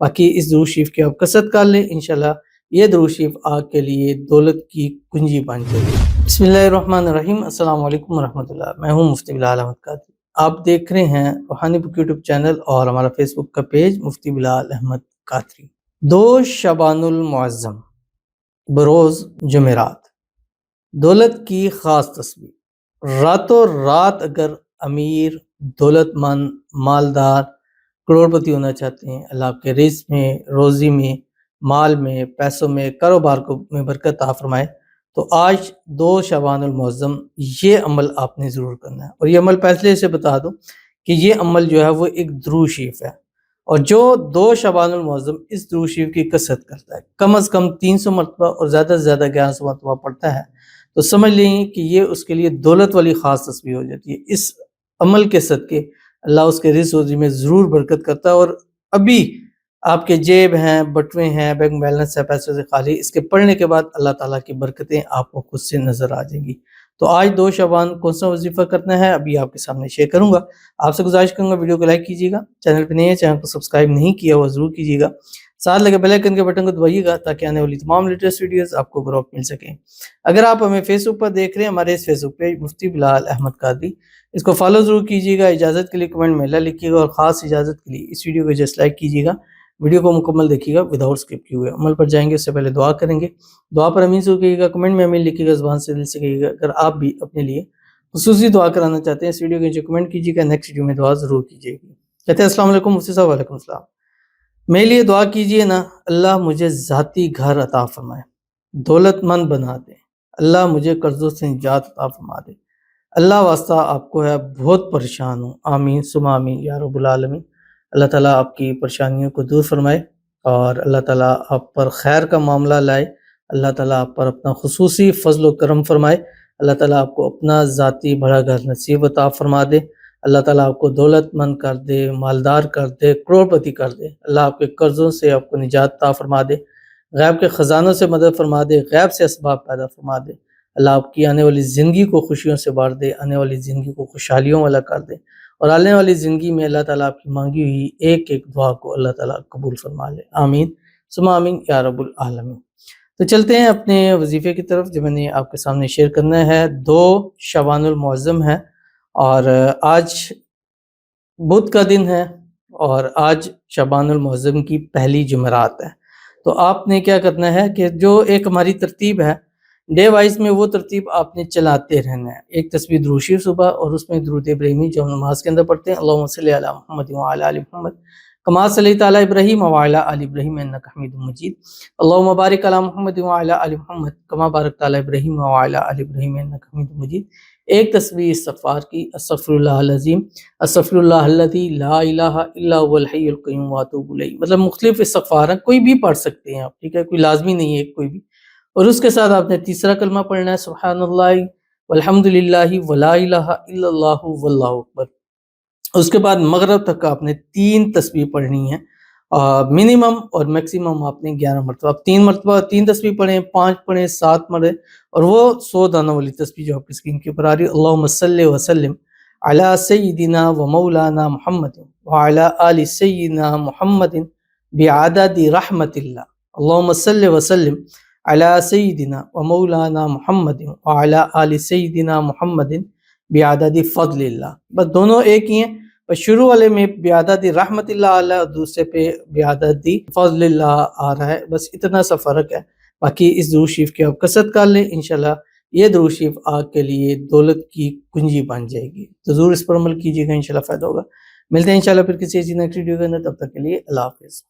باقی اس درود شریف کی آپ کثرت کر لیں، انشاءاللہ یہ درود شریف آپ کے لیے دولت کی کنجی بن جائے گی۔ بسم اللہ الرحمن الرحیم، السلام علیکم ورحمۃ اللہ۔ میں ہوں مفتی بلال احمد قادری، آپ دیکھ رہے ہیں روحانی بک یوٹیوب چینل اور ہمارا فیس بک کا پیج مفتی بلال احمد قادری۔ 2 شعبان المعظم بروز جمعرات، دولت کی خاص تصویر۔ راتوں رات اگر امیر، دولت مند، مالدار، کروڑ پتی ہونا چاہتے ہیں، اللہ آپ کے رزق میں، روزی میں، مال میں، پیسوں میں، کاروبار کو میں برکت عطا فرمائے، تو آج 2 شعبان المعظم یہ عمل آپ نے ضرور کرنا ہے۔ اور یہ عمل پہلے سے بتا دوں کہ یہ عمل جو ہے وہ ایک درود شریف ہے، اور جو 2 شعبان المعظم اس درود شریف کی کثرت کرتا ہے، کم از کم 300 مرتبہ اور زیادہ سے زیادہ 1100 مرتبہ پڑھتا ہے، تو سمجھ لیں کہ یہ اس کے لیے دولت والی خاص تصویر ہو جاتی ہے۔ اس عمل کے صدقے اللہ اس کے رزق روزی میں ضرور برکت کرتا ہے، اور ابھی آپ کے جیب ہیں، بٹوے ہیں، بینک بیلنس ہے پیسوں سے خالی، اس کے پڑھنے کے بعد اللہ تعالیٰ کی برکتیں آپ کو خود سے نظر آ جائیں گی۔ تو آج 2 شعبان کون سا وظیفہ کرنا ہے ابھی آپ کے سامنے شیئر کروں گا۔ آپ سے گزارش کروں گا ویڈیو کو لائک کیجیے گا، چینل پہ نہیں ہے چینل کو سبسکرائب نہیں کیا ہوا ضرور کیجیے گا، ساتھ لگے بیل آئیکن کے بٹن کو دبائیے گا تاکہ آنے والی تمام لیٹسٹ ویڈیوز آپ کو برابر مل سکیں۔ اگر آپ ہمیں فیس بک پر دیکھ رہے ہیں، ہمارے اس فیس بک پیج مفتی بلال احمد قادری، اس کو فالو ضرور کیجیے گا، اجازت کے لیے کمنٹ میں اللہ لکھیے گا، اور خاص اجازت کے لیے اس ویڈیو کو جسٹ لائک کیجیے گا، ویڈیو کو مکمل دیکھیے گا وداؤٹ اسکپ کیے ہوئے۔ عمل پر جائیں گے اس سے پہلے دعا کریں گے، دعا پر امین ضرور کہیے گا، کمنٹ میں امین لکھیے گا، زبان سے دل سے کہیے گا۔ اگر آپ بھی اپنے لیے خصوصی دعا کرانا چاہتے ہیں اس ویڈیو کے نیچے کمنٹ کیجیے گا، نیکسٹ ویڈیو میں دعا ضرور کیجیے گی۔ کہتے ہیں السلام علیکم مفتی صاحب۔ وعلیکم السلام۔ میرے لیے دعا کیجیے نا، اللہ مجھے ذاتی گھر عطا فرمائے، دولت مند بنا دے، اللہ مجھے قرضوں سے نجات عطا فرما دے، اللہ واسطہ آپ کو ہے بہت پریشان ہوں، آمین ثم آمین یا رب العالمین۔ اللہ تعالیٰ آپ کی پریشانیوں کو دور فرمائے، اور اللہ تعالیٰ آپ پر خیر کا معاملہ لائے، اللہ تعالیٰ آپ پر اپنا خصوصی فضل و کرم فرمائے، اللہ تعالیٰ آپ کو اپنا ذاتی بڑا گھر نصیب عطا فرما دے، اللہ تعالیٰ آپ کو دولت مند کر دے، مالدار کر دے، کروڑ پتی کر دے، اللہ آپ کے قرضوں سے آپ کو نجات عطا فرما دے، غیب کے خزانوں سے مدد فرما دے، غیب سے اسباب پیدا فرما دے، اللہ آپ کی آنے والی زندگی کو خوشیوں سے بھر دے، آنے والی زندگی کو خوشحالیوں والا کر دے، اور آنے والی زندگی میں اللہ تعالیٰ آپ کی مانگی ہوئی ایک ایک دعا کو اللہ تعالیٰ قبول فرما لے، آمین ثم آمین یا رب العالمین۔ تو چلتے ہیں اپنے وظیفے کی طرف جو میں نے آپ کے سامنے شیئر کرنا ہے۔ 2 شعبان المعظم ہے، اور آج بدھ کا دن ہے، اور آج شعبان المعظم کی پہلی جمعرات ہے۔ تو آپ نے کیا کرنا ہے کہ جو ایک ہماری ترتیب ہے ڈے وائز میں، وہ ترتیب آپ نے چلاتے رہنا ہے۔ ایک تسبیح درود شریف صبح، اور اس میں درود ابراہیمی جو ہم نماز کے اندر پڑھتے ہیں، اللہم صلی علی محمد وعلی آل محمد کما صلیت علی ابراہیم وعلی آل ابراہیم انک حمید مجید، اللہم بارک علی محمد وعلی آل محمد کما بارکت علی ابراہیم وعلی آل ابراہیم انک حمید مجید۔ ایک تسبیح استغفار کی، استغفر اللہ العظیم، استغفر اللہ الذی لا الہ الا هو الحی القیوم واتوب الیہ۔ مطلب مختلف استغفار ہیں، کوئی بھی پڑھ سکتے ہیں آپ، ٹھیک ہے، کوئی لازمی نہیں ہے کوئی بھی۔ اور اس کے ساتھ آپ نے تیسرا کلمہ پڑھنا ہے، سبحان اللہ والحمد للہ ولا الہ الا اللہ واللہ اکبر۔ اس کے بعد مغرب تک آپ نے 3 تسبیح پڑھنی ہے، منیمم اور میکسیمم آپ نے 11 مرتبہ، آپ 3 مرتبہ 3 تسبیح پڑھیں، 5 پڑھیں، 7 پڑھیں، اور وہ 100 دانوں والی تسبیح جو آپ کی اسکرین کے اوپر آ رہی ہے، اللہم صلی وسلم علی سیدنا و مولانا محمد وعلی آل سیدنا محمد بعدد رحمت اللہ، اللہم صلی وسلم علی سیدنا و مولانا محمد وعلی آل سیدنا محمد بعدد فضل اللہ۔ بس دونوں ایک ہی ہیں، بس شروع والے میں بعدد رحمت اللہ علیہ اور دوسرے پہ بعدد فضل اللہ آ رہا ہے، بس اتنا سا فرق ہے۔ باقی اس درود شریف کی آپ کثرت کر لیں، انشاءاللہ یہ درود شریف آپ کے لیے دولت کی کنجی بن جائے گی، تو ضرور اس پر عمل کیجیے گا، انشاءاللہ فائدہ ہوگا۔ ملتے ہیں انشاءاللہ پھر کسی نیکسٹ ویڈیو کے اندر، تب تک کے لیے اللہ حافظ۔